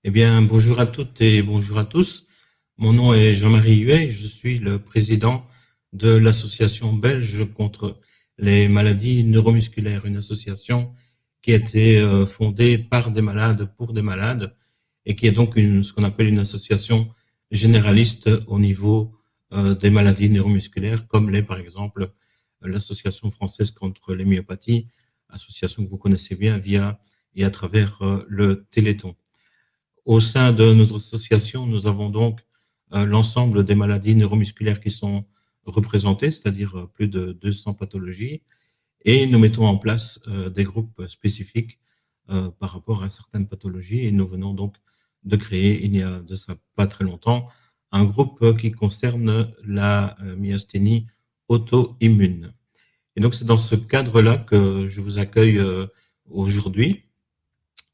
Eh bien, bonjour à toutes et bonjour à tous. Mon nom est Jean-Marie Huet, je suis le président de l'association belge contre les maladies neuromusculaires, une association qui a été fondée par des malades pour des malades et qui est donc ce qu'on appelle une association généraliste au niveau des maladies neuromusculaires, comme l'est par exemple l'association française contre les myopathies, association que vous connaissez bien via et à travers le Téléthon. Au sein de notre association, nous avons donc l'ensemble des maladies neuromusculaires qui sont représentées, c'est-à-dire plus de 200 pathologies, et nous mettons en place des groupes spécifiques par rapport à certaines pathologies. Et nous venons donc de créer, il n'y a de ça pas très longtemps, un groupe qui concerne la myasthénie auto-immune. Et donc c'est dans ce cadre-là que je vous accueille aujourd'hui.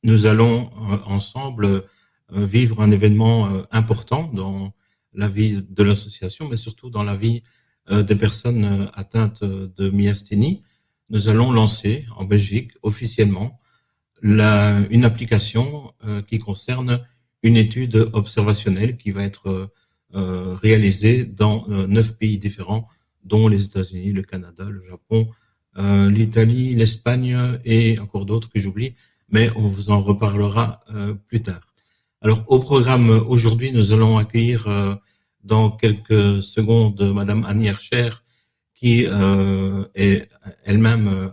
Nous allons ensemble vivre un événement important dans la vie de l'association, mais surtout dans la vie des personnes atteintes de myasthénie. Nous allons lancer en Belgique officiellement une application qui concerne une étude observationnelle qui va être réalisée dans 9 pays différents, dont les États-Unis, le Canada, le Japon, l'Italie, l'Espagne et encore d'autres que j'oublie, mais on vous en reparlera plus tard. Alors, au programme aujourd'hui, nous allons accueillir dans quelques secondes Madame Annie Hercher, qui est elle-même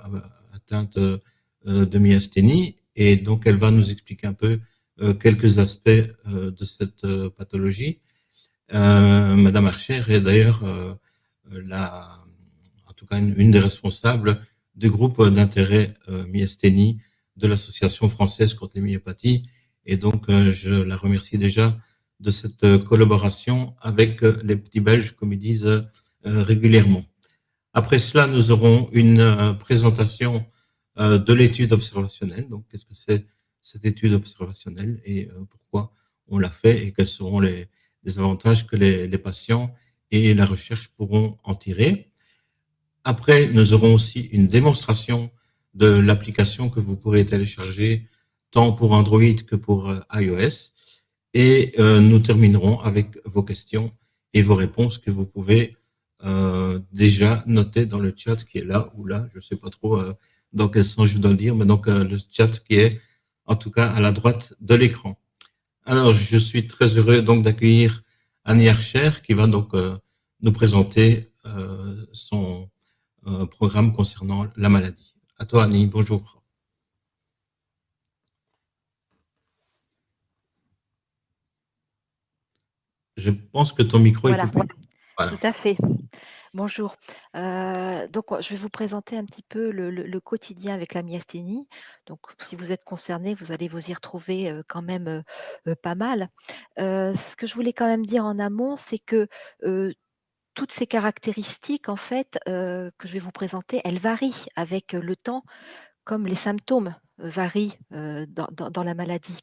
atteinte de myasthénie, et donc elle va nous expliquer un peu quelques aspects de cette pathologie. Madame Hercher est d'ailleurs en tout cas une des responsables du groupe d'intérêt myasthénie de l'Association française contre les myopathies. Et donc, je la remercie déjà de cette collaboration avec les petits Belges, comme ils disent régulièrement. Après cela, nous aurons une présentation de l'étude observationnelle. Donc, qu'est-ce que c'est cette étude observationnelle et pourquoi on l'a fait et quels seront les avantages que les patients et la recherche pourront en tirer. Après, nous aurons aussi une démonstration de l'application que vous pourrez télécharger tant pour Android que pour iOS. Et nous terminerons avec vos questions et vos réponses que vous pouvez déjà noter dans le chat qui est là ou là. Je ne sais pas trop dans quel sens je dois le dire, mais donc le chat qui est en tout cas à la droite de l'écran. Alors, je suis très heureux donc d'accueillir Annie Archer qui va donc nous présenter son programme concernant la maladie. À toi, Annie. Bonjour. Je pense que ton micro est Voilà, coupé. tout Voilà. à fait. Bonjour. Donc, je vais vous présenter un petit peu le quotidien avec la myasthénie. Donc, si vous êtes concerné, vous allez vous y retrouver quand même pas mal. Ce que je voulais quand même dire en amont, c'est que toutes ces caractéristiques, en fait, que je vais vous présenter, elles varient avec le temps, comme les symptômes varient dans la maladie.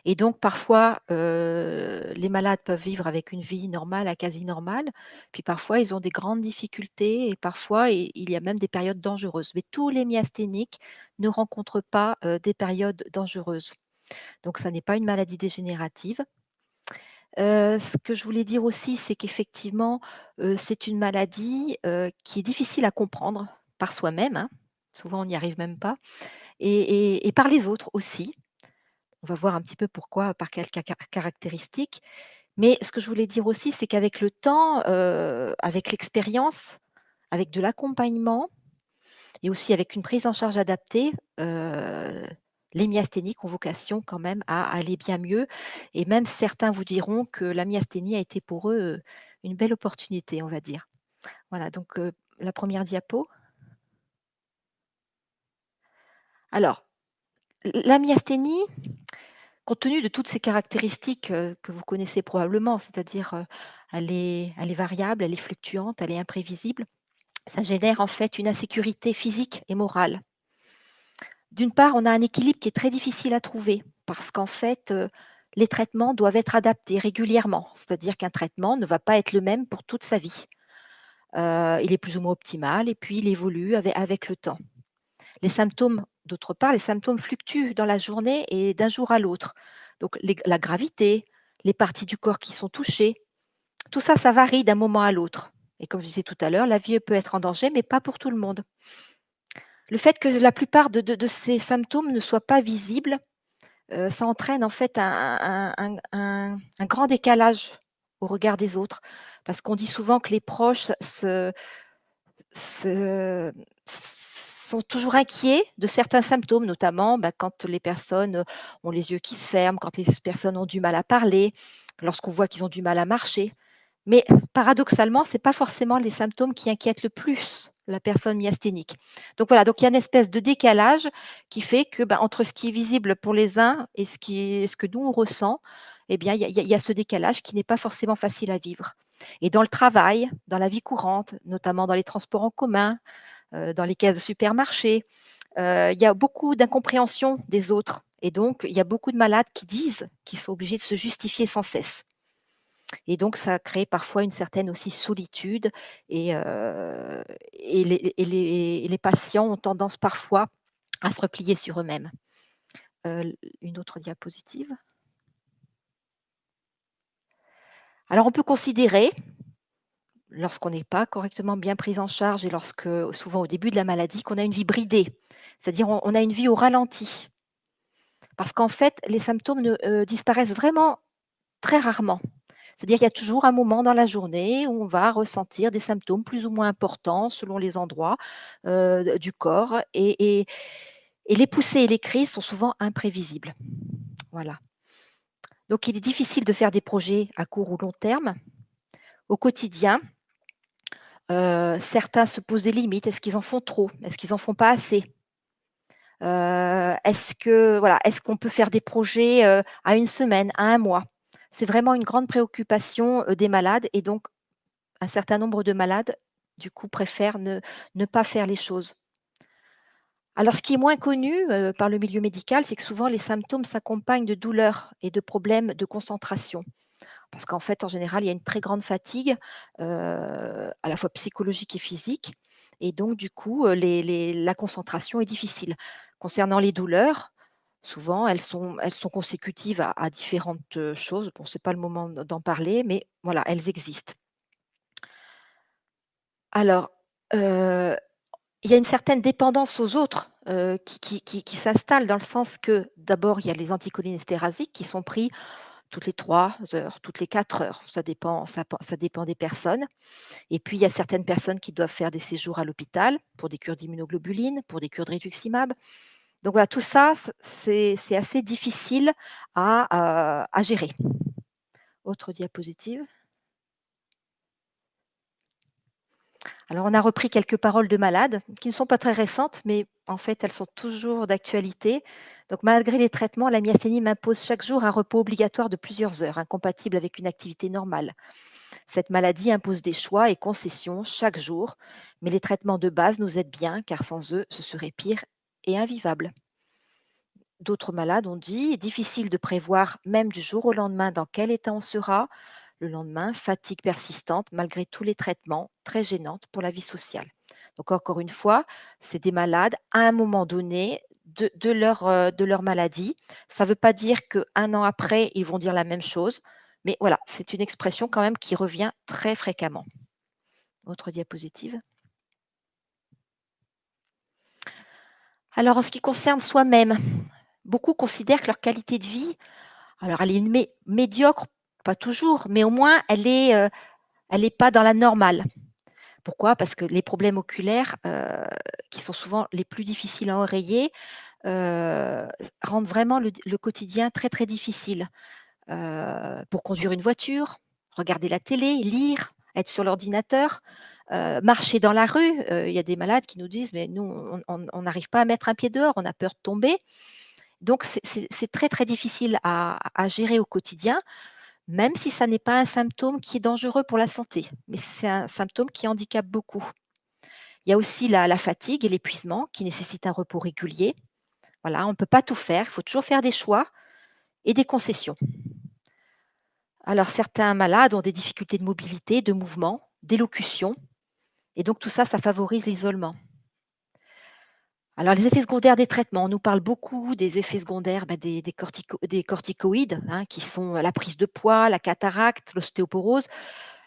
Et donc parfois, les malades peuvent vivre avec une vie normale à quasi normale, puis parfois ils ont des grandes difficultés et parfois il y a même des périodes dangereuses. Mais tous les myasthéniques ne rencontrent pas, des périodes dangereuses. Donc ça n'est pas une maladie dégénérative. Ce que je voulais dire aussi, c'est qu'effectivement, c'est une maladie, qui est difficile à comprendre par soi-même, hein. Souvent on n'y arrive même pas et par les autres aussi. On va voir un petit peu pourquoi, par quelles caractéristiques. Mais ce que je voulais dire aussi, c'est qu'avec le temps, avec l'expérience, avec de l'accompagnement et aussi avec une prise en charge adaptée, les myasthéniques ont vocation quand même à aller bien mieux et même certains vous diront que la myasthénie a été pour eux, une belle opportunité, on va dire. Voilà donc la première diapo. Alors, la myasthénie, compte tenu de toutes ces caractéristiques, que vous connaissez probablement, c'est-à-dire, elle est variable, elle est fluctuante, elle est imprévisible. Ça génère en fait une insécurité physique et morale. D'une part, on a un équilibre qui est très difficile à trouver parce qu'en fait, les traitements doivent être adaptés régulièrement. C'est-à-dire qu'un traitement ne va pas être le même pour toute sa vie. Il est plus ou moins optimal et puis il évolue avec le temps. Les symptômes, d'autre part, les symptômes fluctuent dans la journée et d'un jour à l'autre. Donc la gravité, les parties du corps qui sont touchées, tout ça, ça varie d'un moment à l'autre. Et comme je disais tout à l'heure, la vie peut être en danger, mais pas pour tout le monde. Le fait que la plupart de ces symptômes ne soient pas visibles, ça entraîne en fait un grand décalage au regard des autres. Parce qu'on dit souvent que les proches se sont toujours inquiets de certains symptômes, notamment, quand les personnes, ont les yeux qui se ferment, quand les personnes ont du mal à parler, lorsqu'on voit qu'ils ont du mal à marcher. Mais paradoxalement, c'est pas forcément les symptômes qui inquiètent le plus la personne myasthénique. Donc voilà, donc il y a une espèce de décalage qui fait que, entre ce qui est visible pour les uns et ce que nous on ressent, eh bien, il y a ce décalage qui n'est pas forcément facile à vivre. Et dans le travail, dans la vie courante, notamment dans les transports en commun, dans les caisses de supermarché, il y a beaucoup d'incompréhension des autres et donc il y a beaucoup de malades qui disent qu'ils sont obligés de se justifier sans cesse. Et donc ça crée parfois une certaine aussi solitude et les patients ont tendance parfois à se replier sur eux-mêmes. Une autre diapositive. Alors on peut considérer, lorsqu'on n'est pas correctement bien pris en charge et lorsque souvent au début de la maladie, qu'on a une vie bridée. C'est-à-dire on a une vie au ralenti. Parce qu'en fait, les symptômes disparaissent vraiment très rarement. C'est-à-dire qu'il y a toujours un moment dans la journée où on va ressentir des symptômes plus ou moins importants selon les endroits, du corps et les poussées et les crises sont souvent imprévisibles. Voilà. Donc il est difficile de faire des projets à court ou long terme. Au quotidien, certains se posent des limites. Est-ce qu'ils en font trop? Est-ce qu'ils en font pas assez? Est-ce qu'on peut faire des projets, à une semaine, à un mois? C'est vraiment une grande préoccupation, des malades et donc un certain nombre de malades, du coup, préfèrent ne pas faire les choses. Alors ce qui est moins connu, par le milieu médical, c'est que souvent les symptômes s'accompagnent de douleurs et de problèmes de concentration. Parce qu'en fait, en général, il y a une très grande fatigue, à la fois psychologique et physique et donc du coup, la concentration est difficile. Concernant les douleurs, souvent elles sont consécutives à différentes, choses. Bon, c'est pas le moment d'en parler, mais voilà, elles existent. Alors, heu, il y a une certaine dépendance aux autres, qui s'installe dans le sens que, d'abord, il y a les anticholinésterasiques qui sont pris toutes les 3 heures, toutes les 4 heures, ça dépend des personnes et puis il y a certaines personnes qui doivent faire des séjours à l'hôpital pour des cures d'immunoglobulines, pour des cures de rituximab. Donc voilà, tout ça, c'est assez difficile à gérer. Autre diapositive. Alors, on a repris quelques paroles de malades qui ne sont pas très récentes, mais en fait, elles sont toujours d'actualité. Donc, malgré les traitements, la myasthénie m'impose chaque jour un repos obligatoire de plusieurs heures, incompatible avec une activité normale. Cette maladie impose des choix et concessions chaque jour, mais les traitements de base nous aident bien, car sans eux, ce serait pire et invivable. D'autres malades ont dit, difficile de prévoir même du jour au lendemain dans quel état on sera. Le lendemain, fatigue persistante malgré tous les traitements, très gênante pour la vie sociale. Donc encore une fois, c'est des malades à un moment donné de leur maladie. Ça ne veut pas dire qu'un an après, ils vont dire la même chose, mais voilà, c'est une expression quand même qui revient très fréquemment. Autre diapositive. Alors en ce qui concerne soi-même, beaucoup considèrent que leur qualité de vie, alors elle est médiocre, pas toujours, mais au moins elle est pas dans la normale. Pourquoi? Parce que les problèmes oculaires, qui sont souvent les plus difficiles à enrayer, heu, rendent vraiment le quotidien très, très difficile. Pour conduire une voiture, regarder la télé, lire, être sur l'ordinateur, marcher dans la rue, il y a des malades qui nous disent: «Mais nous, on n'arrive pas à mettre un pied dehors, on a peur de tomber». Donc c'est très, très difficile à gérer au quotidien, même si ça n'est pas un symptôme qui est dangereux pour la santé, mais c'est un symptôme qui handicape beaucoup. Il y a aussi la fatigue et l'épuisement qui nécessitent un repos régulier. Voilà, on ne peut pas tout faire, il faut toujours faire des choix et des concessions. Alors certains malades ont des difficultés de mobilité, de mouvement, d'élocution et donc tout ça, ça favorise l'isolement. Alors, les effets secondaires des traitements, on nous parle beaucoup des effets secondaires des corticoïdes, hein, qui sont la prise de poids, la cataracte, l'ostéoporose,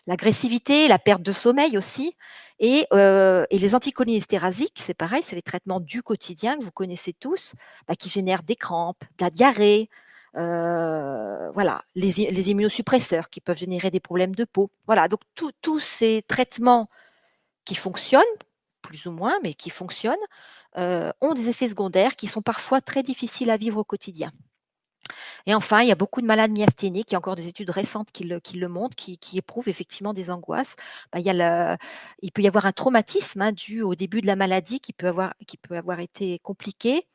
l'agressivité, la perte de sommeil aussi. Et les anticholinésterasiques, c'est pareil, c'est les traitements du quotidien que vous connaissez tous, qui génèrent des crampes, de la diarrhée, voilà, les immunosuppresseurs qui peuvent générer des problèmes de peau. Voilà, donc tous ces traitements qui fonctionnent, plus ou moins, mais qui fonctionnent, ont des effets secondaires qui sont parfois très difficiles à vivre au quotidien. Et enfin, il y a beaucoup de malades myasthéniques, il y a encore des études récentes qui le montrent, qui éprouvent effectivement des angoisses. Il peut y avoir un traumatisme, hein, dû au début de la maladie qui peut avoir été compliqué.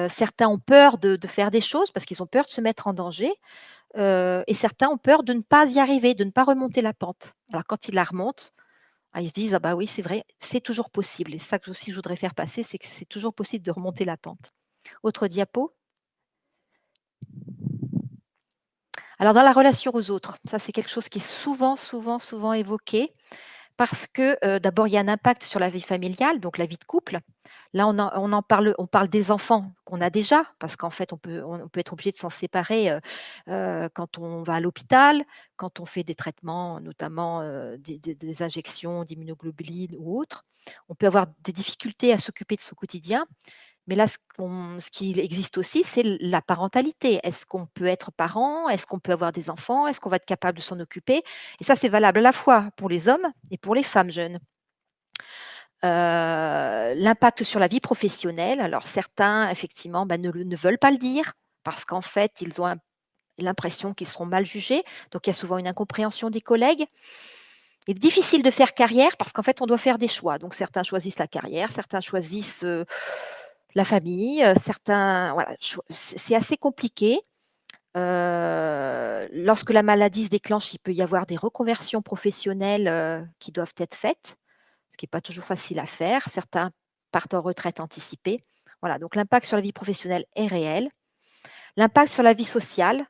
Certains ont peur de faire des choses parce qu'ils ont peur de se mettre en danger, et certains ont peur de ne pas y arriver, de ne pas remonter la pente. Alors quand ils la remontent, ils se disent: «Ah bah oui, c'est vrai, c'est toujours possible», et c'est ça que aussi je voudrais faire passer, c'est que c'est toujours possible de remonter la pente. Autre diapo. Alors dans la relation aux autres, ça c'est quelque chose qui est souvent, souvent, souvent évoqué parce que, d'abord il y a un impact sur la vie familiale, donc la vie de couple. Là on parle des enfants qu'on a déjà, parce qu'en fait on peut être obligé de s'en séparer, quand on va à l'hôpital, quand on fait des traitements, notamment, des injections d'immunoglobulines ou autres. On peut avoir des difficultés à s'occuper de son quotidien. Mais là, ce qui existe aussi, c'est la parentalité. Est-ce qu'on peut être parent? Est-ce qu'on peut avoir des enfants? Est-ce qu'on va être capable de s'en occuper? Et ça, c'est valable à la fois pour les hommes et pour les femmes jeunes. L'impact sur la vie professionnelle. Alors certains, effectivement, ne veulent pas le dire parce qu'en fait, ils ont l'impression qu'ils seront mal jugés. Donc il y a souvent une incompréhension des collègues. Il est difficile de faire carrière parce qu'en fait, on doit faire des choix. Donc certains choisissent la carrière, certains choisissent la famille, certains, voilà, c'est assez compliqué. Lorsque la maladie se déclenche, il peut y avoir des reconversions professionnelles qui doivent être faites, ce qui n'est pas toujours facile à faire. Certains partent en retraite anticipée. Voilà, donc l'impact sur la vie professionnelle est réel. L'impact sur la vie sociale,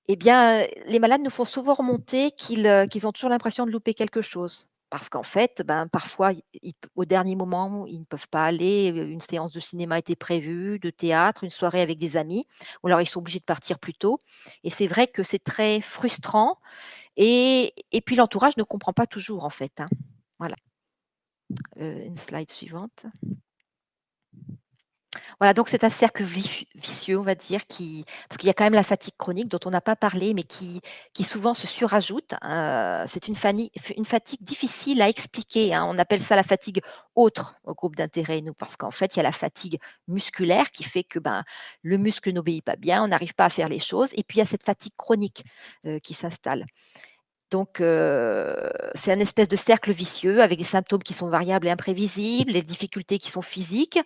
eh bien, les malades nous font souvent remonter qu'ils ont toujours l'impression de louper quelque chose. Parce qu'en fait, parfois, au dernier moment, ils ne peuvent pas aller. Une séance de cinéma était prévue, de théâtre, une soirée avec des amis, ou alors ils sont obligés de partir plus tôt. Et c'est vrai que c'est très frustrant. Et puis l'entourage ne comprend pas toujours, en fait, hein. Voilà. Une slide suivante. Voilà, donc c'est un cercle vicieux, on va dire, parce qu'il y a quand même la fatigue chronique dont on n'a pas parlé, mais qui souvent se surajoute. C'est une fatigue difficile à expliquer, hein. On appelle ça la fatigue autre au groupe d'intérêt, nous, parce qu'en fait, il y a la fatigue musculaire qui fait que le muscle n'obéit pas bien, on n'arrive pas à faire les choses, et puis il y a cette fatigue chronique qui s'installe. Donc, c'est un espèce de cercle vicieux avec des symptômes qui sont variables et imprévisibles, les difficultés qui sont physiques,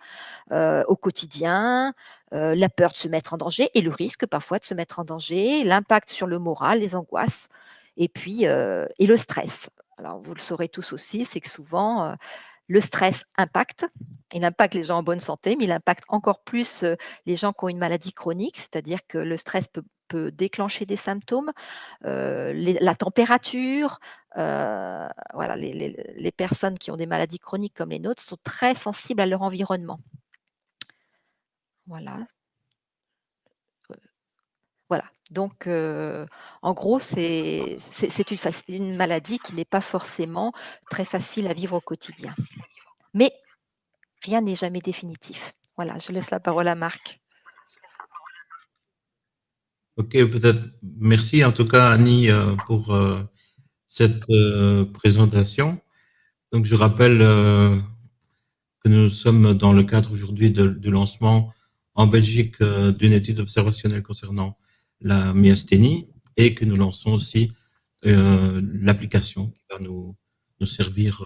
au quotidien, la peur de se mettre en danger et le risque parfois de se mettre en danger, l'impact sur le moral, les angoisses et puis, et le stress. Alors vous le saurez tous aussi, c'est que souvent, le stress impacte. Il impacte les gens en bonne santé, mais il impacte encore plus, les gens qui ont une maladie chronique, c'est-à-dire que le stress peut déclencher des symptômes, la température, voilà, les personnes qui ont des maladies chroniques comme les nôtres sont très sensibles à leur environnement. Voilà. Voilà. Donc, en gros, c'est une maladie qui n'est pas forcément très facile à vivre au quotidien. Mais rien n'est jamais définitif. Voilà, je laisse la parole à Marc. Ok, peut-être. Merci en tout cas, Annie, pour cette présentation. Donc, je rappelle que nous sommes dans le cadre aujourd'hui du lancement en Belgique d'une étude observationnelle concernant la myasthénie et que nous lançons aussi l'application qui va nous servir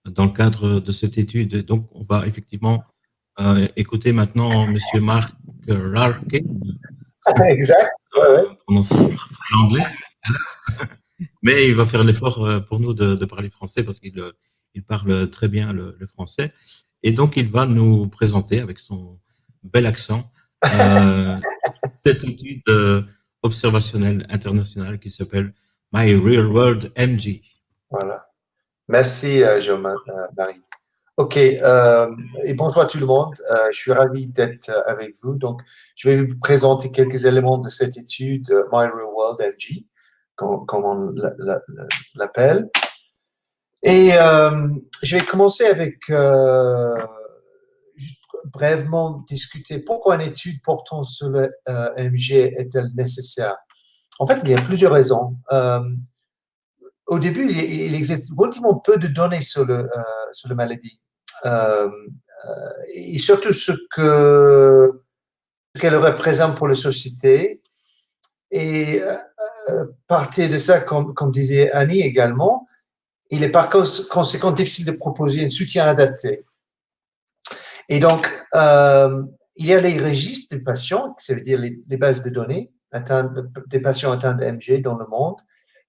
dans le cadre de cette étude. Et donc, on va effectivement écouter maintenant Monsieur Marc Rarke, Exact. Ouais, ouais. prononcer l'anglais, mais il va faire l'effort pour nous de parler français parce qu'il parle très bien le français. Et donc, il va nous présenter avec son bel accent cette étude observationnelle internationale qui s'appelle My Real World MG. Voilà. Merci, Jean-Marie. Ok, et bonsoir tout le monde. Je suis ravi d'être avec vous. Donc, je vais vous présenter quelques éléments de cette étude My Real World MG, comme on l'appelle. Et je vais commencer avec juste brièvement discuter pourquoi une étude portant sur le MG est-elle nécessaire. En fait, il y a plusieurs raisons. Au début, il existe relativement peu de données sur la maladie. Et surtout ce qu'elle représente pour la société. Et partir de ça, comme disait Annie également, il est par conséquent difficile de proposer un soutien adapté. Et donc, il y a les registres des patients, c'est-à-dire les bases de données des patients atteints de MG dans le monde,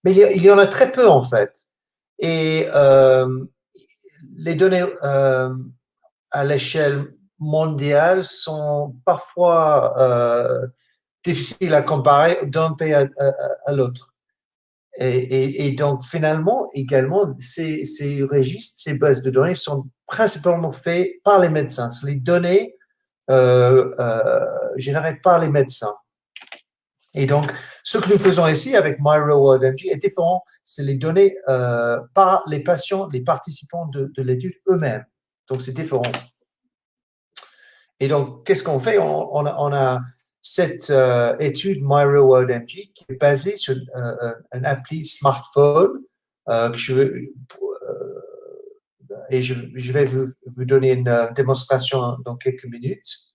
mais il y en a très peu en fait. Et les données à l'échelle mondiale sont parfois difficiles à comparer d'un pays à l'autre. Et donc, finalement, également, ces registres, ces bases de données sont principalement faits par les médecins. C'est les données générées par les médecins. Et donc, ce que nous faisons ici avec My Real World MG est différent. C'est les données par les patients, les participants de l'étude eux-mêmes. Donc, c'est différent. Et donc, qu'est-ce qu'on fait? On a cette étude My Real World MG qui est basée sur un appli smartphone que je vais vous donner une démonstration dans quelques minutes.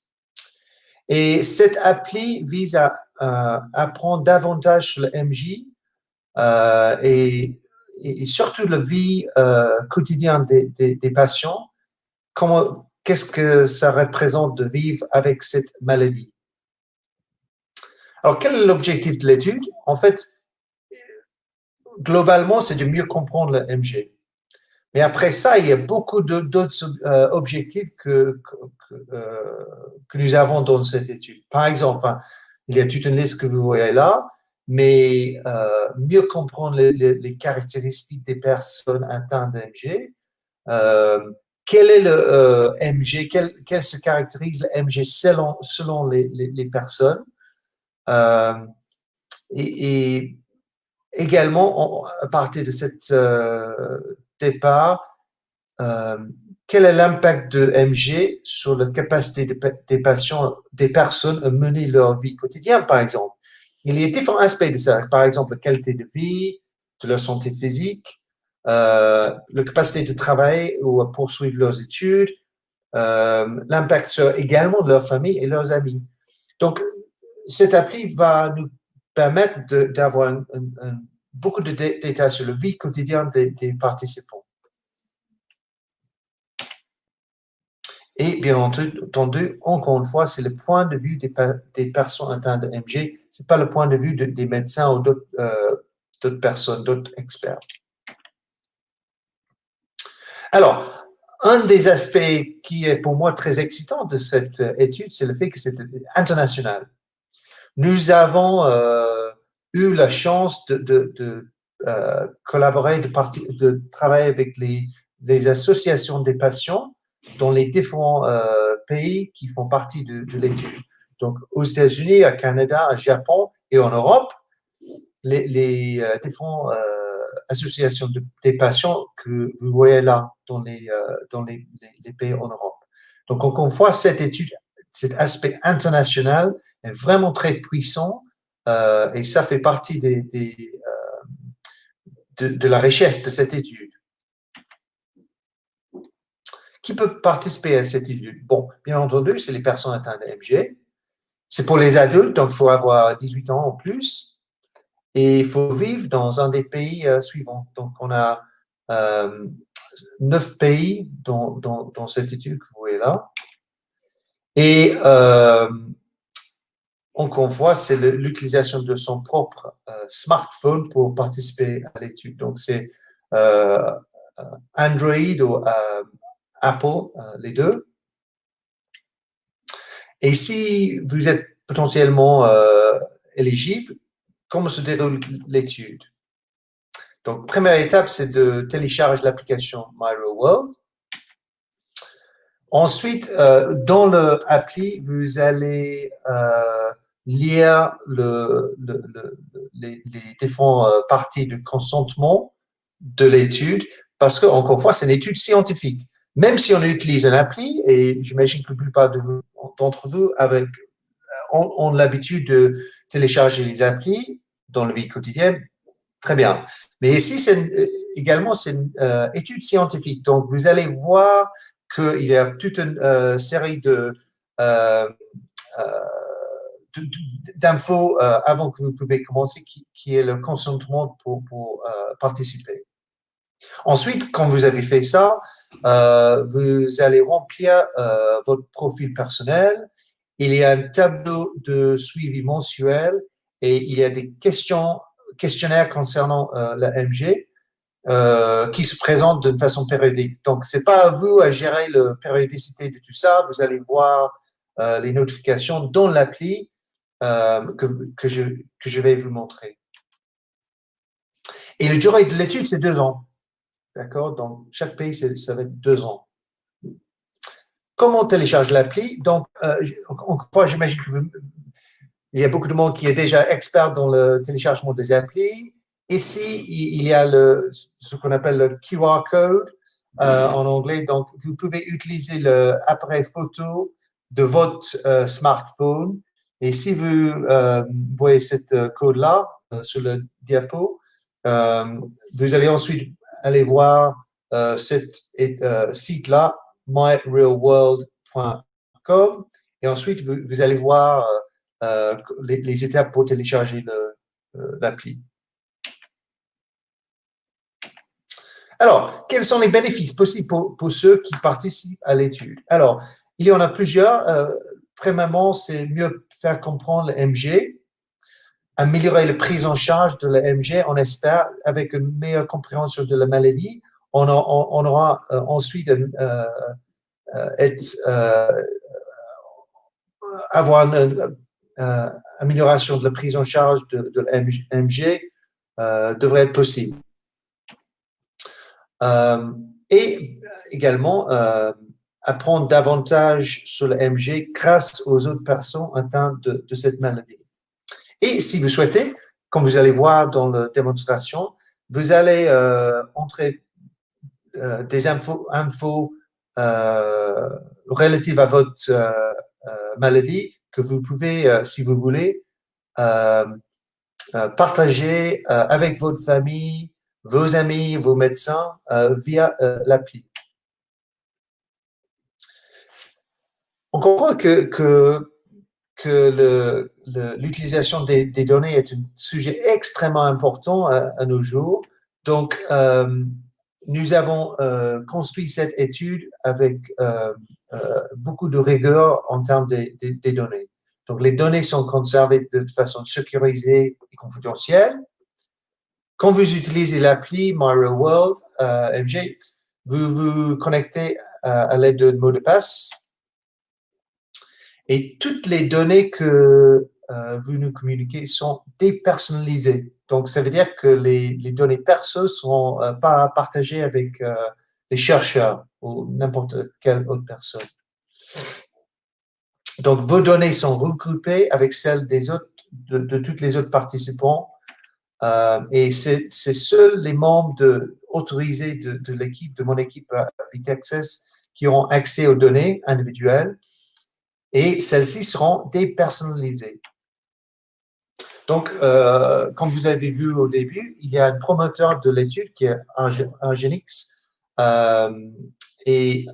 Et cette appli vise à apprendre davantage sur le MJ et surtout la vie quotidienne des patients. Qu'est-ce que ça représente de vivre avec cette maladie? Alors, quel est l'objectif de l'étude? En fait, globalement, c'est de mieux comprendre le MG. Mais après ça, il y a beaucoup d'autres objectifs que nous avons dans cette étude. Par exemple, il y a toute une liste que vous voyez là, mais mieux comprendre les caractéristiques des personnes atteintes de MG. Quel est le MG? Quel se caractérise le MG selon les personnes? Et également, à partir de cet départ, quel est l'impact de MG sur la capacité des personnes à mener leur vie quotidienne, par exemple? Il y a différents aspects de ça. Par exemple, la qualité de vie, de leur santé physique, la capacité de travailler ou à poursuivre leurs études, l'impact sur également de leur famille et leurs amis. Donc, cette appli va nous permettre d'avoir beaucoup de détails sur la vie quotidienne des participants. Et bien entendu, encore une fois, c'est le point de vue des personnes atteintes de MG, ce n'est pas le point de vue des médecins ou d'autres personnes, d'autres experts. Alors, un des aspects qui est pour moi très excitant de cette étude, c'est le fait que c'est international. Nous avons eu la chance de collaborer, de travailler avec les associations des patients dans les différents pays qui font partie de l'étude. Donc, aux États-Unis, au Canada, au Japon et en Europe, les différentes associations des patients que vous voyez là dans les pays en Europe. Donc, encore une fois, cette étude, cet aspect international est vraiment très puissant et ça fait partie de la richesse de cette étude. Qui peut participer à cette étude? Bon, bien entendu, c'est les personnes atteintes de MG. C'est pour les adultes, donc il faut avoir 18 ans ou plus. Et il faut vivre dans un des pays suivants. Donc, on a 9 pays dans cette étude que vous voyez là. Et encore une fois, c'est l'utilisation de son propre smartphone pour participer à l'étude. Donc, c'est Android ou Apple, les deux. Et si vous êtes potentiellement éligible, comment se déroule l'étude? Donc, première étape, c'est de télécharger l'application My Real World. Ensuite, dans l'appli, vous allez lire les différentes parties du consentement de l'étude, parce que, encore une fois, c'est une étude scientifique. Même si on utilise une appli, et j'imagine que la plupart d'entre vous ont l'habitude de télécharger les applis dans la vie quotidienne, très bien. Mais ici, également, c'est une étude scientifique. Donc, vous allez voir qu'il y a toute une série d'infos avant que vous pouvez commencer, qui est le consentement pour participer. Ensuite, quand vous avez fait ça, vous allez remplir votre profil personnel. Il y a un tableau de suivi mensuel et il y a des questionnaires concernant la MG qui se présentent d'une façon périodique. Donc, c'est pas à vous à gérer la périodicité de tout ça. Vous allez voir les notifications dans l'appli que je vais vous montrer. Et la durée de l'étude, c'est 2 ans. D'accord? Dans chaque pays, ça va être 2 ans. Comment on télécharge l'appli? Donc, encore une fois, j'imagine qu'il y a beaucoup de monde qui est déjà expert dans le téléchargement des applis. Ici, il y a ce qu'on appelle le QR code en anglais. Donc, vous pouvez utiliser l'appareil photo de votre smartphone. Et si vous voyez cette code-là sur le diapo, vous allez ensuite aller voir ce site-là, myrealworld.com, et ensuite vous allez voir les étapes pour télécharger l'appli. Alors, quels sont les bénéfices possibles pour ceux qui participent à l'étude? Alors, il y en a plusieurs. Premièrement, c'est mieux faire comprendre le MG, améliorer la prise en charge de la MG, on espère, avec une meilleure compréhension de la maladie. On aura ensuite avoir une amélioration de la prise en charge de la MG devrait être possible. Et également apprendre davantage sur le MG grâce aux autres personnes atteintes de cette maladie. Et si vous souhaitez, comme vous allez voir dans la démonstration, vous allez entrer des infos relatives à votre maladie que vous pouvez, si vous voulez, partager avec votre famille, vos amis, vos médecins via l'appli. On comprend que l'utilisation des données est un sujet extrêmement important à nos jours. Donc, nous avons construit cette étude avec beaucoup de rigueur en termes des données. Donc, les données sont conservées de façon sécurisée et confidentielle. Quand vous utilisez l'appli MyRealWorld MG, vous vous connectez à l'aide de mot de passe. Et toutes les données que vous nous communiquez sont dépersonnalisées. Donc, ça veut dire que les données perso ne seront pas partagées avec les chercheurs ou n'importe quelle autre personne. Donc, vos données sont regroupées avec celles des autres, de tous les autres participants. Et c'est seuls les membres autorisés de l'équipe, de mon équipe VitaAccess, qui auront accès aux données individuelles. Et celles-ci seront dépersonnalisées. Donc, comme vous avez vu au début, il y a un promoteur de l'étude qui est Argenix et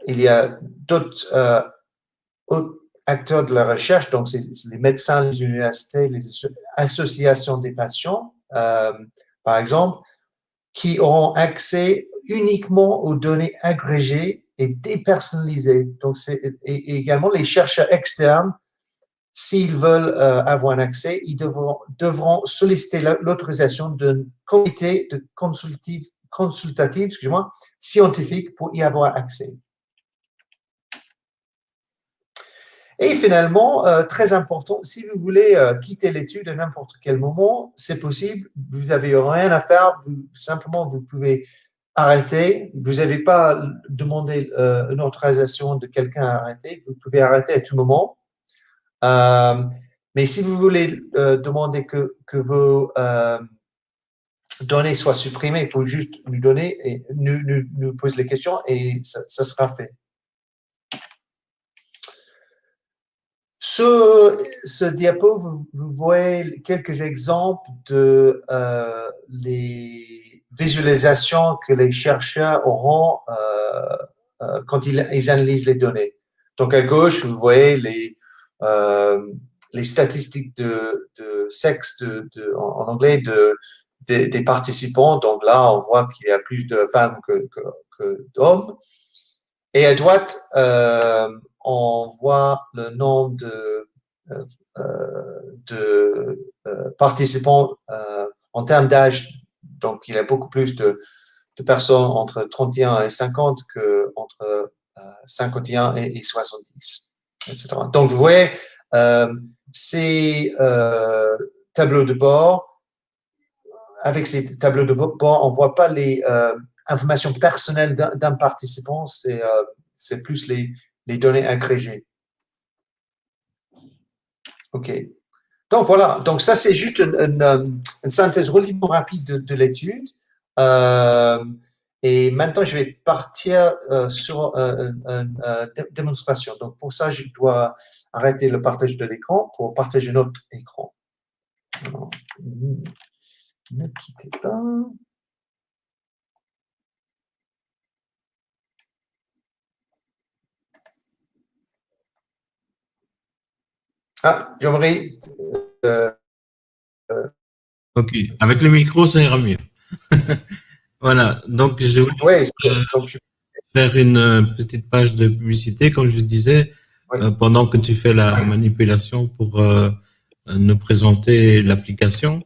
il y a d'autres acteurs de la recherche, donc c'est les médecins, les universités, les associations des patients, par exemple, qui auront accès uniquement aux données agrégées et dépersonnalisées. Donc, et également les chercheurs externes, s'ils veulent avoir un accès, ils devront solliciter l'autorisation d'un comité de consultatif, excusez-moi, scientifique pour y avoir accès. Et finalement, très important, si vous voulez quitter l'étude à n'importe quel moment, c'est possible. Vous n'avez rien à faire. Simplement, vous pouvez arrêter. Vous n'avez pas demandé une autorisation de quelqu'un à arrêter. Vous pouvez arrêter à tout moment. Mais si vous voulez demander que vos données soient supprimées, il faut juste nous donner et nous poser les questions et ça sera fait. Sur ce diapo, vous voyez quelques exemples de les visualisations que les chercheurs auront quand ils analysent les données. Donc, à gauche, vous voyez les statistiques de sexe en anglais des participants. Donc là, on voit qu'il y a plus de femmes que d'hommes. Et à droite, on voit le nombre de participants en termes d'âge. Donc, il y a beaucoup plus de personnes entre 31 et 50 qu'entre 51 et 70, etc. Donc, vous voyez, ces tableaux de bord, avec ces tableaux de bord, on ne voit pas les informations personnelles d'un participant, c'est plus les données agrégées. OK. Donc, voilà. Donc, ça, c'est juste une synthèse relativement rapide de l'étude. Et maintenant, je vais partir sur une démonstration. Donc, pour ça, je dois arrêter le partage de l'écran pour partager notre écran. Alors, ne quittez pas. Ah, Jean-Marie. Ok, avec le micro, ça ira mieux. Voilà, donc je voulais Ouais, faire une petite page de publicité, comme je disais, oui. pendant que tu fais la manipulation pour nous présenter l'application.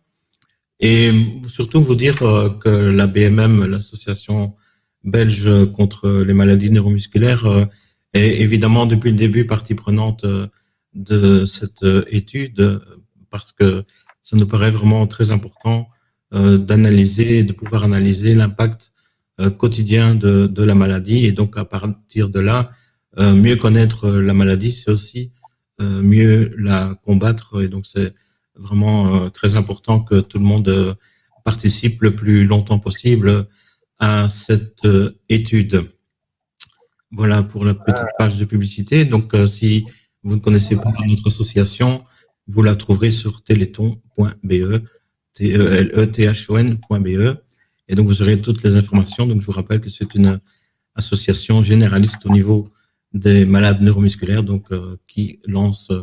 Et surtout vous dire que la BMM, l'association belge contre les maladies neuromusculaires, est évidemment depuis le début partie prenante de cette étude, parce que ça nous paraît vraiment très important d'analyser, de pouvoir analyser l'impact quotidien de la maladie. Et donc à partir de là, mieux connaître la maladie, c'est aussi mieux la combattre. Et donc c'est vraiment très important que tout le monde participe le plus longtemps possible à cette étude. Voilà pour la petite page de publicité. Donc, si vous ne connaissez pas notre association, vous la trouverez sur téléthon.be, T-E-L-E-T-H-O-N.be. Et donc, vous aurez toutes les informations. Donc, je vous rappelle que c'est une association généraliste au niveau des malades neuromusculaires, donc qui lance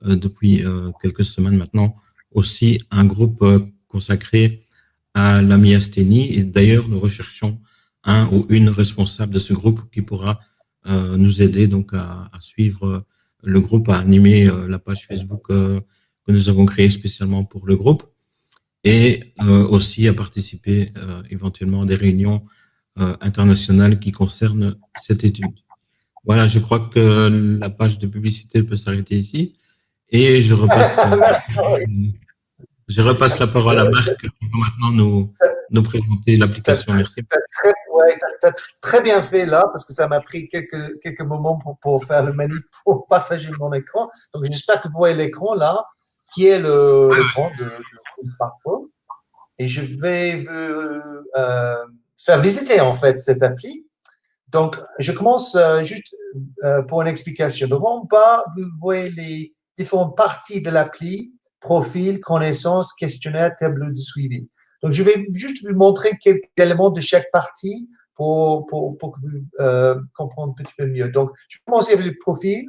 depuis quelques semaines maintenant aussi un groupe consacré à la myasthénie. Et d'ailleurs, nous recherchons un ou une responsable de ce groupe qui pourra nous aider donc à suivre le groupe, à animer la page Facebook que nous avons créée spécialement pour le groupe, et aussi à participer éventuellement à des réunions internationales qui concernent cette étude. Voilà, je crois que la page de publicité peut s'arrêter ici. Et je repasse la parole à Marc pour maintenant nous présenter l'application. Merci. Tu as très bien fait là, parce que ça m'a pris quelques moments pour faire le manip, pour partager mon écran. Donc, j'espère que vous voyez l'écran là, qui est l'écran de smartphone. Et je vais vous faire visiter en fait cette appli. Donc, je commence juste pour une explication. Donc, en bas, vous voyez les différentes parties de l'appli: profil, connaissances, questionnaire, tableau de suivi. Donc, je vais juste vous montrer quelques éléments de chaque partie pour que vous compreniez un petit peu mieux. Donc, je vais commencer avec le profil.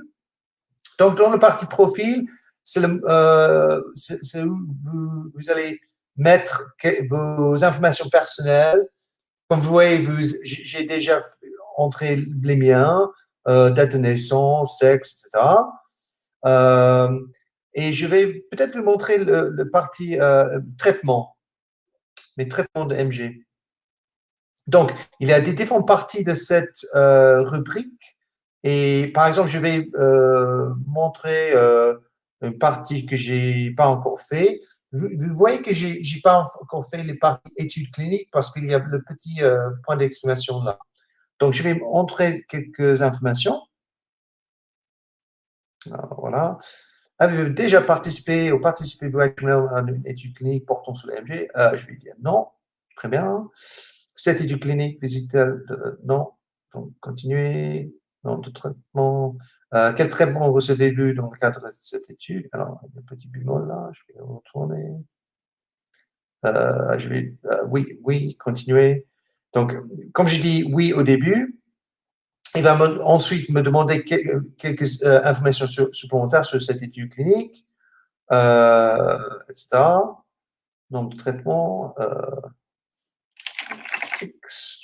Donc, dans la partie profil, c'est où vous allez mettre vos informations personnelles. Comme vous voyez, j'ai déjà entré les miens, date de naissance, sexe, etc. Et je vais peut-être vous montrer le partie traitement, mes traitements de MG. Donc, il y a des différentes parties de cette rubrique. Et par exemple, je vais montrer une partie que j'ai pas encore fait. vous voyez que j'ai pas encore fait les parties études cliniques parce qu'il y a le petit point d'exclamation là. Donc, je vais entrer quelques informations. Alors, voilà. Avez-vous déjà participé ou participez-vous à une étude clinique portant sur l'AMG? Je vais dire non. Très bien. Cette étude clinique, visite, non. Donc, continuez. Non, de traitement. Quel traitement recevez-vous dans le cadre de cette étude? Alors, il y a un petit bémol là, je vais retourner. Oui, oui, continuez. Donc, comme je dis oui au début, il va ensuite me demander quelques informations supplémentaires sur cette étude clinique, etc. Nombre de traitements,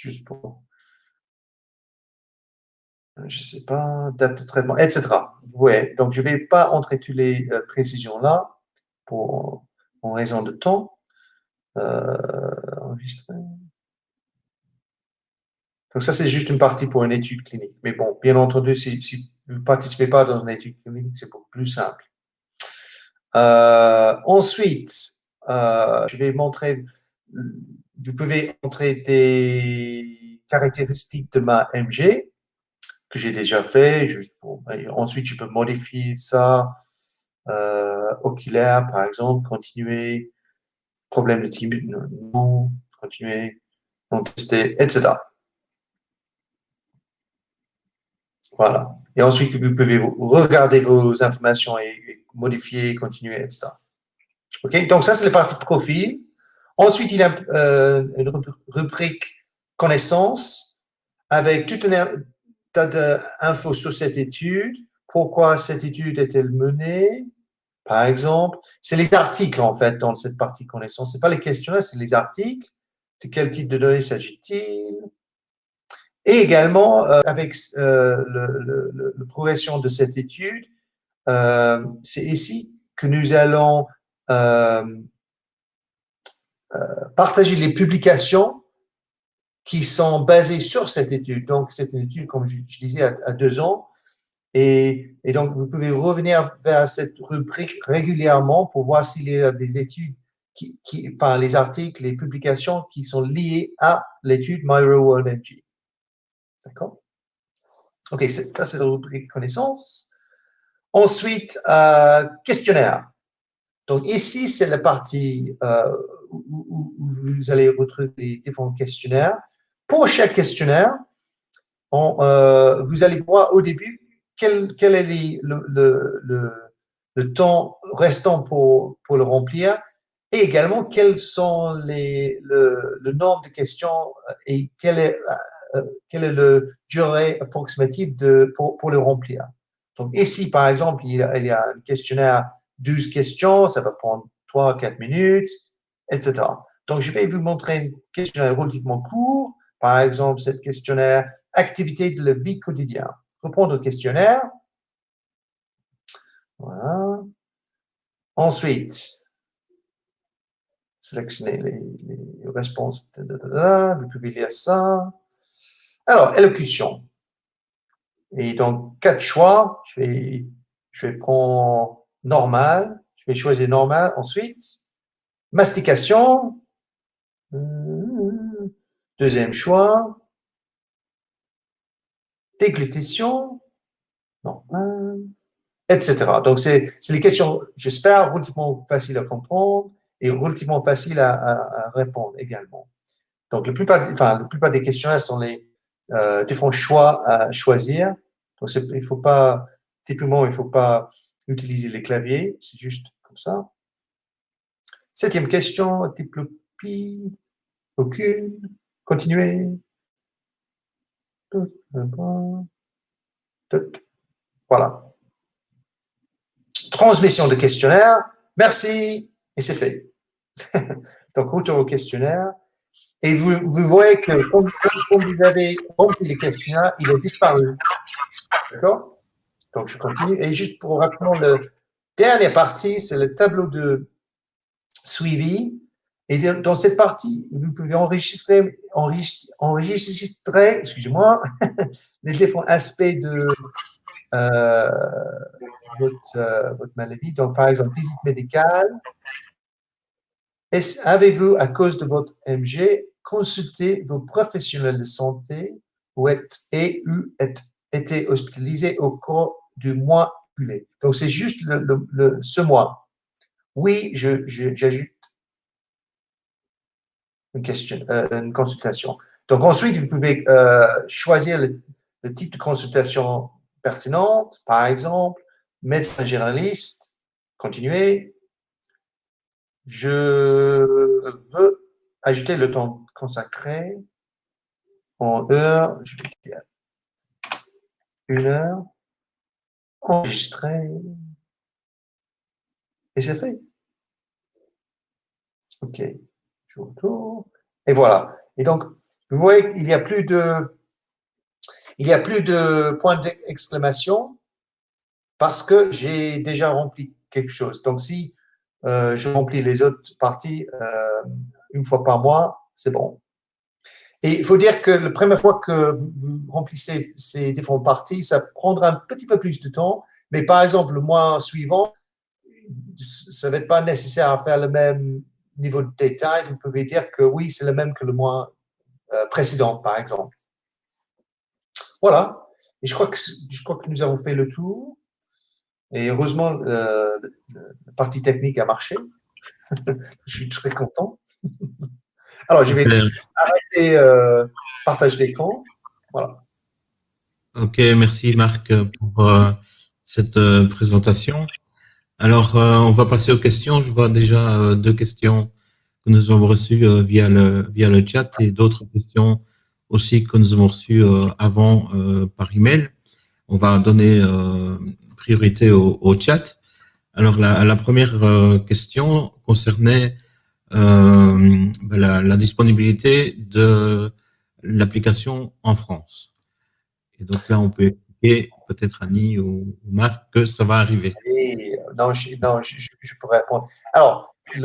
juste pour, je ne sais pas, date de traitement, etc. Vous voyez, donc je ne vais pas entrer toutes les précisions là en raison de temps. Enregistrer. Donc ça, c'est juste une partie pour une étude clinique. Mais bon, bien entendu, si vous ne participez pas dans une étude clinique, c'est beaucoup plus simple. Ensuite, je vais montrer, vous pouvez montrer des caractéristiques de ma MG que j'ai déjà fait. Ensuite, je peux modifier ça. Oculaire, par exemple, continuer. Problème de type, non, continuer. Non, tester, etc. Voilà. Et ensuite, vous pouvez regarder vos informations et modifier, continuer, etc. OK? Donc, ça, c'est la partie profil. Ensuite, il y a une rubrique connaissances avec tout un tas d'infos sur cette étude. Pourquoi cette étude est-elle menée? Par exemple, c'est les articles, en fait, dans cette partie connaissances. Ce n'est pas les questionnaires, c'est les articles. De quel type de données s'agit-il? Et également, avec la progression de cette étude, c'est ici que nous allons partager les publications qui sont basées sur cette étude. Donc, c'est une étude, comme je disais, à 2 ans. Et donc, vous pouvez revenir vers cette rubrique régulièrement pour voir s'il y a des études, enfin, les articles, les publications qui sont liées à l'étude My Real World MG. D'accord? OK, ça, c'est la rubrique connaissances. Ensuite, questionnaire. Donc, ici, c'est la partie où vous allez retrouver les différents questionnaires. Pour chaque questionnaire, vous allez voir au début quel est le temps restant pour le remplir et également quels sont le nombre de questions et quelle est la durée approximative pour le remplir. Donc ici, par exemple, il y a un questionnaire 12 questions, ça va prendre 3-4 minutes, etc. Donc, je vais vous montrer un questionnaire relativement court. Par exemple, cette questionnaire activité de la vie quotidienne. Répondre au questionnaire. Voilà. Ensuite, sélectionner les réponses. Vous pouvez lire ça. Alors, élocution. Et donc, 4 choix. Je vais prendre normal. Je vais choisir normal. Ensuite, mastication. Deuxième choix. Déglutition. Normal. Etc. Donc, c'est les questions, j'espère, relativement faciles à comprendre et relativement faciles à répondre également. Donc, la plupart des questionnaires sont les différents choix à choisir. Donc, typiquement, il ne faut pas utiliser les claviers, c'est juste comme ça. 7e question, diplopie, aucune, continuer. Voilà. Transmission de questionnaire, merci, et c'est fait. Donc, retour au questionnaire. Et vous voyez que quand vous avez rempli les questionnaires, il a disparu. D'accord? Donc, je continue. Et juste pour rappeler, la dernière partie, c'est le tableau de suivi. Et dans cette partie, vous pouvez enregistrer excusez-moi, les différents aspects de votre maladie. Donc, par exemple, visite médicale. Avez-vous, à cause de votre MG, consulté vos professionnels de santé ou été hospitalisé au cours du mois écoulé? Donc, c'est juste ce mois. Oui, j'ajoute une consultation. Donc, ensuite, vous pouvez choisir le type de consultation pertinente, par exemple, médecin généraliste, continuer. Je veux ajouter le temps consacré en heure, je vais dire 1 heure, enregistrer, et c'est fait. OK, je retourne, et voilà. Et donc, vous voyez qu'il n'y a plus de points d'exclamation parce que j'ai déjà rempli quelque chose. Donc, si je remplis les autres parties une fois par mois, c'est bon. Et il faut dire que la première fois que vous remplissez ces différentes parties, ça prendra un petit peu plus de temps. Mais par exemple, le mois suivant, ça va être pas nécessaire à faire le même niveau de détail. Vous pouvez dire que oui, c'est le même que le mois précédent, par exemple. Voilà. Et je crois que nous avons fait le tour. Et heureusement, la partie technique a marché. Je suis très content. Alors, je vais Super. arrêter partage d'écran. Voilà. Ok, merci Marc pour cette présentation. Alors, on va passer aux questions. Je vois déjà 2 questions que nous avons reçues via le chat et d'autres questions aussi que nous avons reçues avant par email. On va donner priorité au chat. Alors, la première question concernait la disponibilité de l'application en France. Et donc là, on peut expliquer, peut-être Annie ou Marc, que ça va arriver. Et, non, je pourrais répondre. Alors, il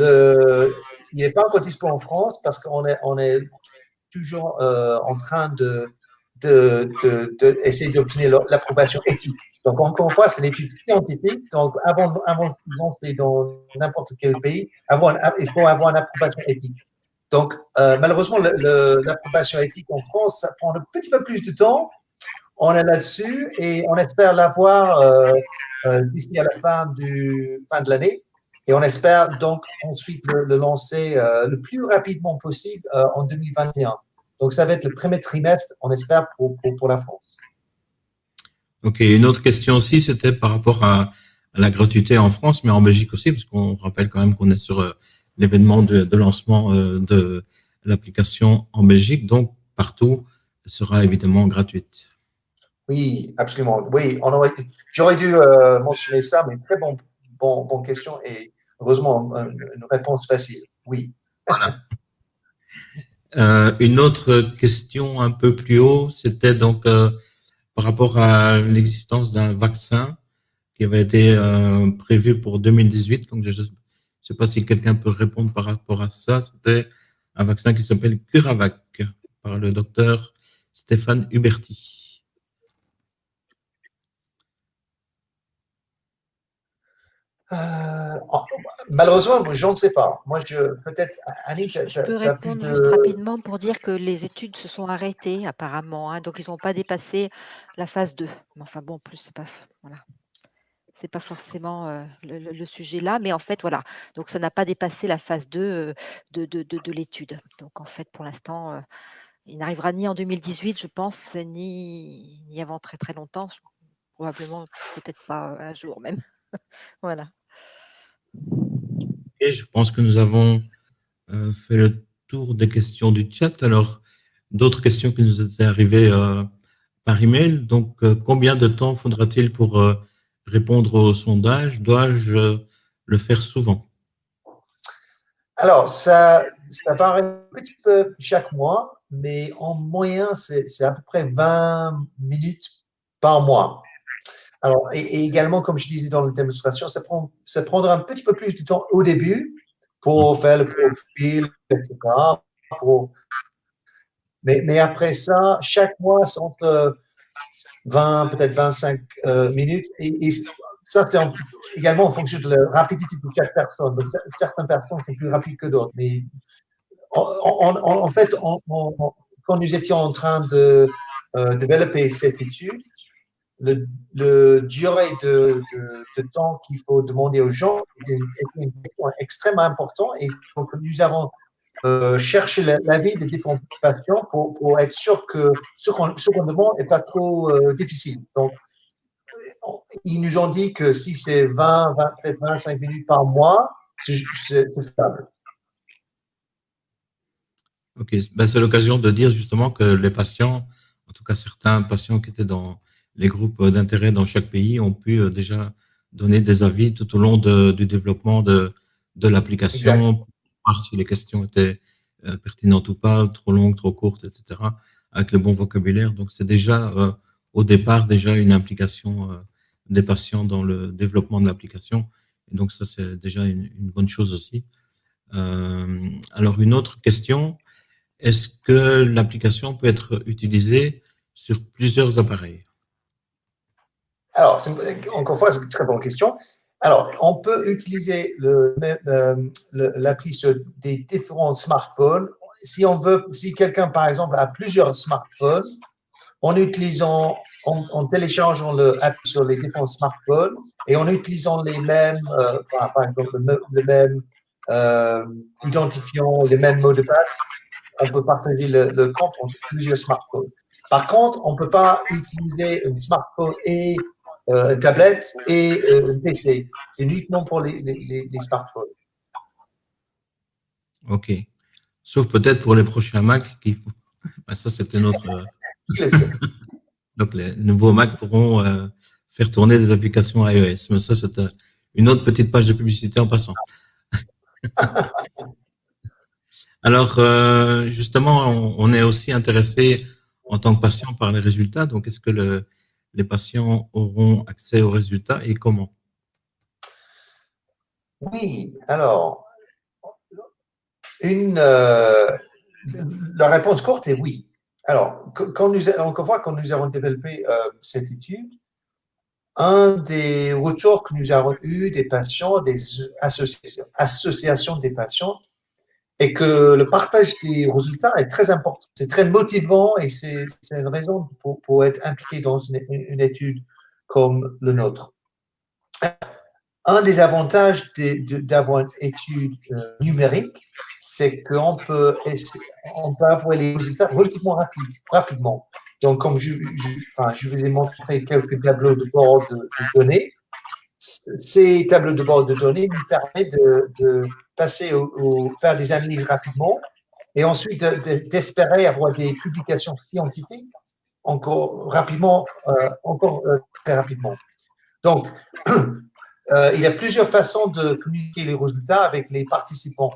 n'est pas encore dispo en France parce qu'on est toujours en train essayer d'obtenir l'approbation éthique. Donc, encore une fois, c'est une étude scientifique. Donc, avant de lancer dans n'importe quel pays, il faut avoir une approbation éthique. Donc, malheureusement, l'approbation éthique en France, ça prend un petit peu plus de temps. On est là-dessus et on espère l'avoir d'ici à la fin de l'année. Et on espère donc ensuite le lancer le plus rapidement possible en 2021. Donc, ça va être le premier trimestre, on espère, pour la France. Ok, une autre question aussi, c'était par rapport à la gratuité en France, mais en Belgique aussi, parce qu'on rappelle quand même qu'on est sur l'événement de lancement de l'application en Belgique, donc partout, elle sera évidemment gratuite. Oui, absolument. Oui, j'aurais dû mentionner ça, mais très bonne question et heureusement une réponse facile. Oui. Une autre question un peu plus haut, c'était donc par rapport à l'existence d'un vaccin qui avait été prévu pour 2018. Donc, je ne sais pas si quelqu'un peut répondre par rapport à ça. C'était un vaccin qui s'appelle CuraVac par le docteur Stéphane Huberti. Malheureusement, je ne sais pas. Moi, peut-être, Annie, tu Je peux as plus répondre de. juste rapidement pour dire que les études se sont arrêtées apparemment, hein, donc ils n'ont pas dépassé la phase 2. Mais enfin bon, en plus, c'est pas forcément le sujet là, mais en fait, voilà. Donc ça n'a pas dépassé la phase 2 de l'étude. Donc en fait, pour l'instant, il n'arrivera ni en 2018, je pense, ni avant très très longtemps. Probablement, peut-être pas un jour même. Voilà. Et je pense que nous avons fait le tour des questions du chat. Alors, d'autres questions qui nous étaient arrivées par email. Donc, combien de temps faudra-t-il pour répondre au sondage? Dois-je le faire souvent? Alors, ça varie un petit peu chaque mois, mais en moyen, c'est à peu près 20 minutes par mois. Alors, et également, comme je disais dans la démonstration, ça prendra un petit peu plus de temps au début pour faire le profil, etc. Mais après ça, chaque mois, c'est entre 20, peut-être 25 minutes. Et ça, c'est également en fonction de la rapidité de chaque personne. Donc, certaines personnes sont plus rapides que d'autres. Mais en fait, quand nous étions en train de développer cette étude, le durée de temps qu'il faut demander aux gens était une question extrêmement importante. Et donc, nous avons cherché l'avis des différents patients pour être sûr que ce qu'on demande n'est pas trop difficile. Donc, ils nous ont dit que si c'est 20, peut-être 25 minutes par mois, c'est stable. Ok, ben, c'est l'occasion de dire justement que les patients, en tout cas certains patients qui étaient dans les groupes d'intérêt dans chaque pays, ont pu déjà donner des avis tout au long du développement de l'application, voir si les questions étaient pertinentes ou pas, trop longues, trop courtes, etc., avec le bon vocabulaire. Donc c'est déjà au départ déjà une implication des patients dans le développement de l'application. Et donc ça c'est déjà une bonne chose aussi. Alors une autre question. Est-ce que l'application peut être utilisée sur plusieurs appareils? Alors, encore une fois, c'est une très bonne question. Alors, on peut utiliser l'appli sur des différents smartphones. Si quelqu'un, par exemple, a plusieurs smartphones, en téléchargeant l'appli sur les différents smartphones et en utilisant les mêmes, par exemple, le même identifiant, les mêmes mots de passe, on peut partager le compte entre plusieurs smartphones. Par contre, on ne peut pas utiliser un smartphone et une tablette et un PC. C'est uniquement pour les smartphones. OK. Sauf peut-être pour les prochains Mac. Ça, c'était notre. Donc, les nouveaux Mac pourront faire tourner des applications iOS. Mais ça, c'est une autre petite page de publicité en passant. Alors, justement, on est aussi intéressé en tant que patient par les résultats. Donc, est-ce que les patients auront accès aux résultats et comment? Oui, alors, la réponse courte est oui. Alors, quand nous avons développé cette étude, un des retours que nous avons eu des patients, des associations des patients, est que le partage des résultats est très important. C'est très motivant et c'est une raison pour être impliqué dans une étude comme le nôtre. Un des avantages d'avoir une étude numérique, c'est qu'on peut avoir les résultats relativement rapidement. Donc, comme je vous ai montré quelques tableaux de bord de données, ces tableaux de bord de données nous permettent de passer faire des analyses rapidement et ensuite d'espérer avoir des publications scientifiques encore rapidement, très rapidement. Donc, il y a plusieurs façons de communiquer les résultats avec les participants.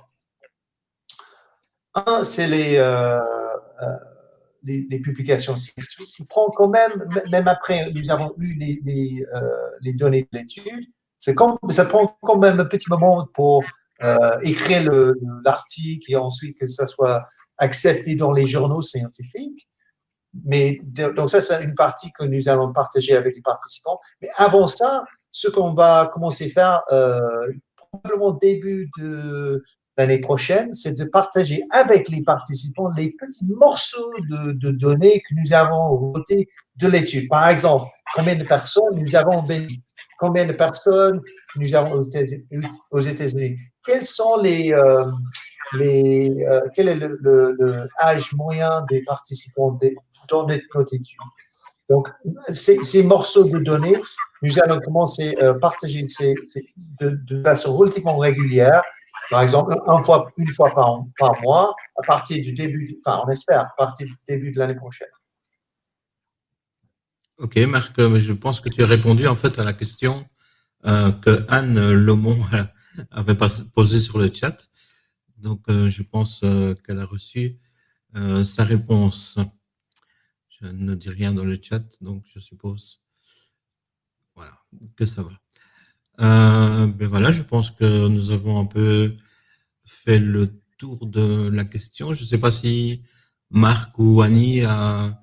Un, c'est les publications scientifiques. Il prend quand même après nous avons eu les données de l'étude, ça prend quand même un petit moment pour écrire l'article et ensuite que ça soit accepté dans les journaux scientifiques. Mais donc ça, c'est une partie que nous allons partager avec les participants. Mais avant ça, ce qu'on va commencer à faire probablement début de l'année prochaine, c'est de partager avec les participants les petits morceaux de données que nous avons retenus de l'étude. Par exemple, combien de personnes nous avons en Belgique, combien de personnes nous avons aux États-Unis, quels sont quel est le âge moyen des participants dans notre étude. Donc, ces morceaux de données, nous allons commencer à partager de façon relativement régulière, par exemple une fois par mois, à partir du début, on espère, à partir du début de l'année prochaine. Ok, Marc, je pense que tu as répondu en fait à la question que Anne Lomont avait posée sur le chat. Donc, je pense qu'elle a reçu sa réponse. Je ne dis rien dans le chat, donc je suppose que ça va. Ben voilà, je pense que nous avons un peu fait le tour de la question. Je ne sais pas si Marc ou Annie a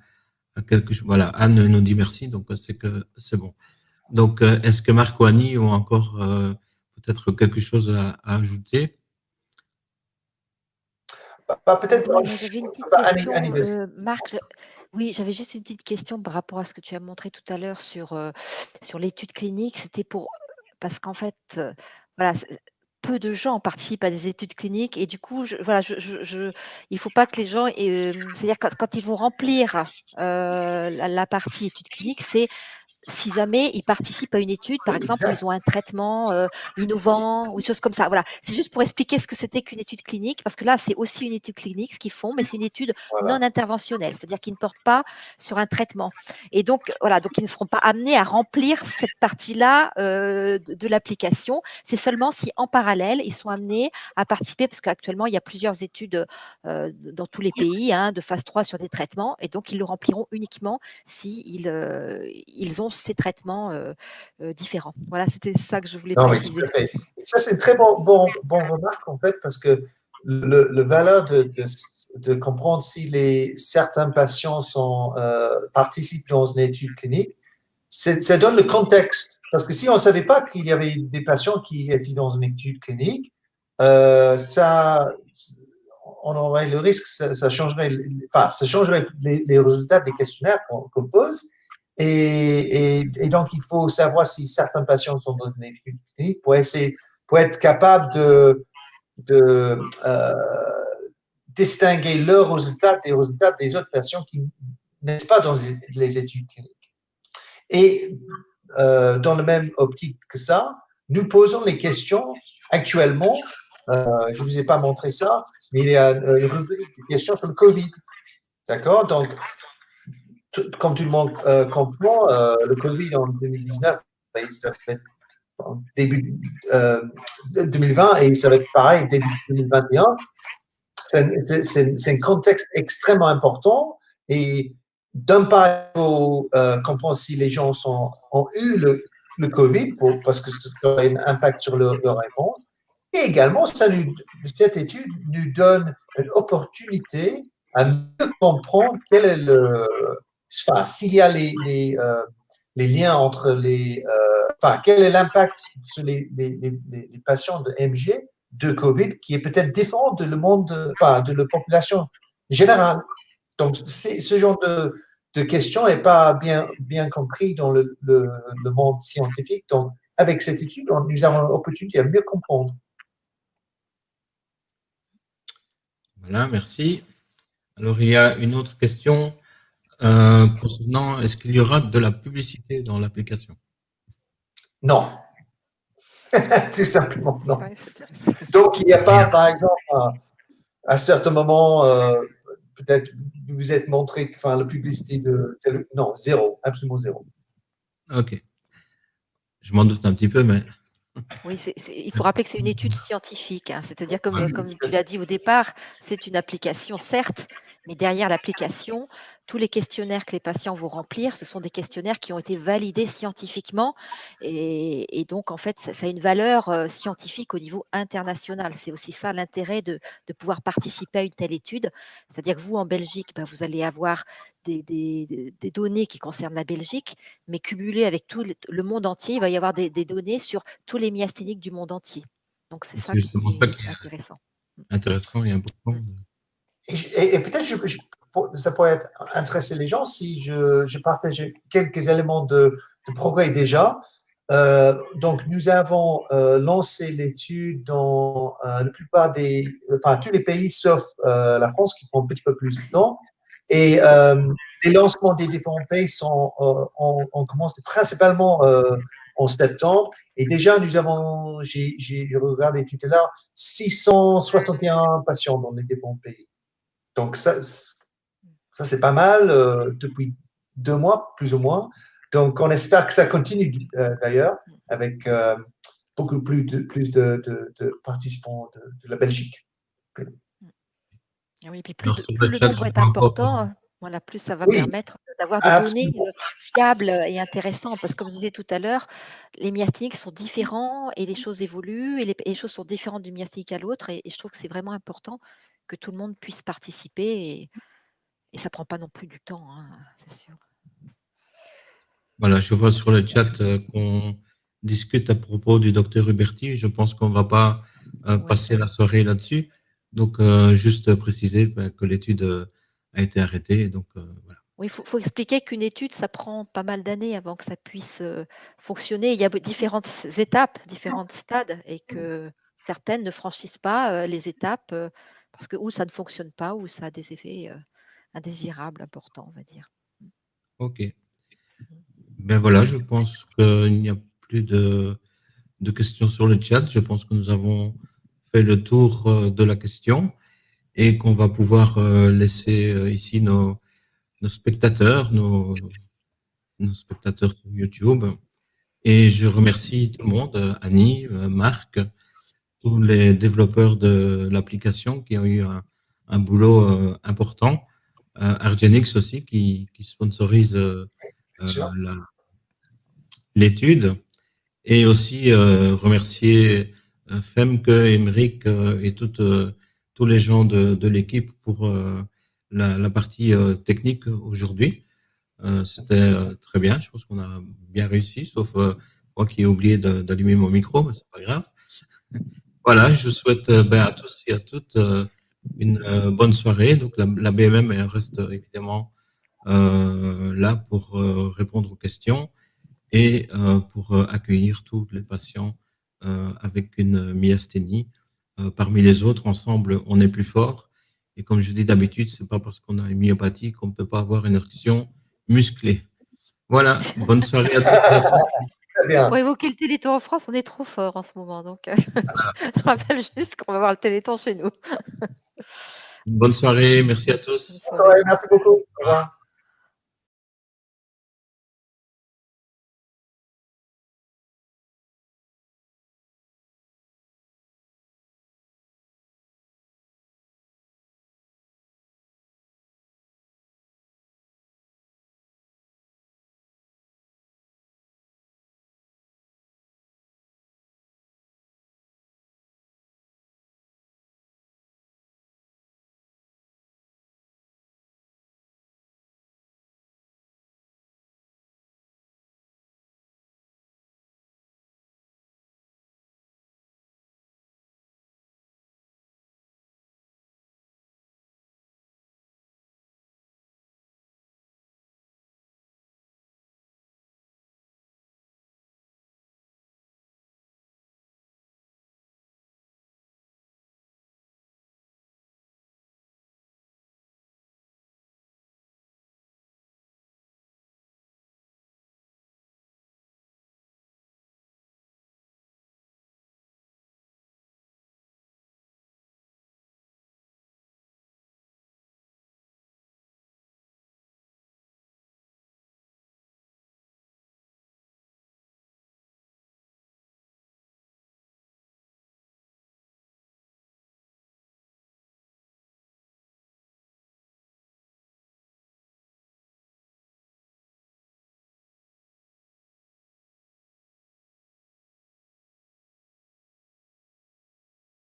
quelque chose. Voilà, Anne nous dit merci, donc c'est que c'est bon. Donc, est-ce que Marc ou Annie ont encore peut-être quelque chose à ajouter? Peut-être, Oui, moi j'avais une petite Annie, question, vas-y. Marc. Oui, j'avais juste une petite question par rapport à ce que tu as montré tout à l'heure sur l'étude clinique. C'était parce qu'en fait, voilà, peu de gens participent à des études cliniques et du coup, voilà, il faut pas que les gens, c'est-à-dire quand ils vont remplir la partie étude clinique, c'est si jamais ils participent à une étude, par Oui, exemple, où exact. ils ont un traitement innovant ou des choses comme ça. Voilà, c'est juste pour expliquer ce que c'était qu'une étude clinique, parce que là, c'est aussi une étude clinique, ce qu'ils font, mais c'est une étude Voilà. non interventionnelle, c'est-à-dire qu'ils ne portent pas sur un traitement. Et donc, voilà, donc ils ne seront pas amenés à remplir cette partie-là de l'application. C'est seulement si, en parallèle, ils sont amenés à participer, parce qu'actuellement, il y a plusieurs études dans tous les pays de phase 3 sur des traitements, et donc ils le rempliront uniquement si ils ont ces traitements différents. Voilà, c'était ça que je voulais Non, mais tout à préciser. fait. Et ça, c'est une très bon remarque, en fait, parce que le valeur de comprendre si certains patients participent dans une étude clinique, ça donne le contexte. Parce que si on ne savait pas qu'il y avait des patients qui étaient dans une étude clinique, ça, on aurait le risque, ça changerait, enfin, ça changerait les résultats des questionnaires qu'on pose. Et donc, il faut savoir si certains patients sont dans une étude clinique pour être capable de distinguer leurs résultats des résultats des autres patients qui n'étaient pas dans les études cliniques. Et dans la même optique que ça, nous posons les questions actuellement. Je ne vous ai pas montré ça, mais il y a une rubrique de questions sur le Covid. D'accord? Donc, comme tout le monde comprend, le Covid en 2019, ça va être début 2020 et ça va être pareil début 2021. C'est un contexte extrêmement important et d'un part, il faut comprendre si les gens ont eu le Covid parce que ça a un impact sur leur réponse. Et également, cette étude nous donne une opportunité à mieux comprendre quel est enfin, s'il y a les liens entre enfin, quel est l'impact sur les patients de MG de Covid qui est peut-être différent de le monde, enfin, de la population générale. Donc, ce genre de questions n'est pas bien compris dans le monde scientifique. Donc, avec cette étude, nous avons l'opportunité à mieux comprendre. Voilà, merci. Alors, il y a une autre question concernant est-ce qu'il y aura de la publicité dans l'application? Non, tout simplement non. Ouais, c'est bien. Donc, il n'y a pas, Rien. par exemple, à certains moments, peut-être vous vous êtes montré, enfin, la publicité non, zéro, absolument zéro. Ok. Je m'en doute un petit peu, mais Oui, il faut rappeler que c'est une étude scientifique, c'est-à-dire Oui, comme tu l'as dit au départ, c'est une application, certes, mais derrière l'application, tous les questionnaires que les patients vont remplir, ce sont des questionnaires qui ont été validés scientifiquement et donc en fait, ça a une valeur scientifique au niveau international. C'est aussi ça l'intérêt de pouvoir participer à une telle étude. C'est-à-dire que vous, en Belgique, vous allez avoir des données qui concernent la Belgique, mais cumulées avec tout le monde entier, il va y avoir des données sur tous les myasthéniques du monde entier. Donc c'est ça c'est justement ça qui qui est est intéressant. intéressant et important. Et peut-être ça pourrait être intéresser les gens si je partageais quelques éléments de progrès déjà. Donc, nous avons lancé l'étude dans la plupart enfin, tous les pays sauf la France qui prend un petit peu plus de temps. Et les lancements des différents pays on commence principalement en septembre. Et déjà, j'ai regardé tout à l'heure, 661 patients dans les différents pays. Donc, ça c'est pas mal depuis 2 mois, plus ou moins. Donc, on espère que ça continue d'ailleurs avec beaucoup plus de participants de la Belgique. Oui, puis Alors, sur plus le le chat, nombre je est vois encore. important, voilà, plus ça va Oui, permettre d'avoir des données absolument. fiables et intéressantes. Parce que comme je disais tout à l'heure, les myasthéniques sont différents et les choses évoluent et les choses sont différentes d'une myasthénique à l'autre. Et je trouve que c'est vraiment important que tout le monde puisse participer et ça ne prend pas non plus du temps, c'est sûr. Voilà, je vois sur le chat qu'on discute à propos du docteur Huberti. Je pense qu'on ne va pas Oui. passer la soirée là-dessus. Donc, juste préciser que l'étude a été arrêtée. Donc, voilà. Oui, faut expliquer qu'une étude, ça prend pas mal d'années avant que ça puisse fonctionner. Il y a différentes étapes, différents stades, et que certaines ne franchissent pas les étapes parce que ou ça ne fonctionne pas, ou ça a des effets indésirables importants, on va dire. OK. Ben voilà, je pense qu'il n'y a plus de questions sur le chat. Je pense que nous avons fait le tour de la question et qu'on va pouvoir laisser ici nos spectateurs, nos spectateurs sur YouTube. Et je remercie tout le monde, Annie, Marc, tous les développeurs de l'application qui ont eu un boulot important. Argenix aussi qui sponsorise Bien sûr. l'étude. Et aussi remercier Femke, Emeric et tous les gens de l'équipe pour la partie technique aujourd'hui. C'était très bien. Je pense qu'on a bien réussi, sauf moi qui ai oublié d'allumer mon micro, mais c'est pas grave. Voilà, je souhaite à tous et à toutes une bonne soirée. Donc la BMM elle reste évidemment là pour répondre aux questions et pour accueillir tous les patients avec une myasthénie. Parmi les autres, ensemble, on est plus fort. Et comme je dis d'habitude, c'est pas parce qu'on a une myopathie qu'on ne peut pas avoir une érection musclée. Voilà, bonne soirée à toutes et à tous. Très bien. Pour évoquer le Téléthon en France, on est trop fort en ce moment, donc je rappelle juste qu'on va voir le Téléthon chez nous. Bonne soirée, merci à tous. Bonne soirée. Merci beaucoup. Au revoir.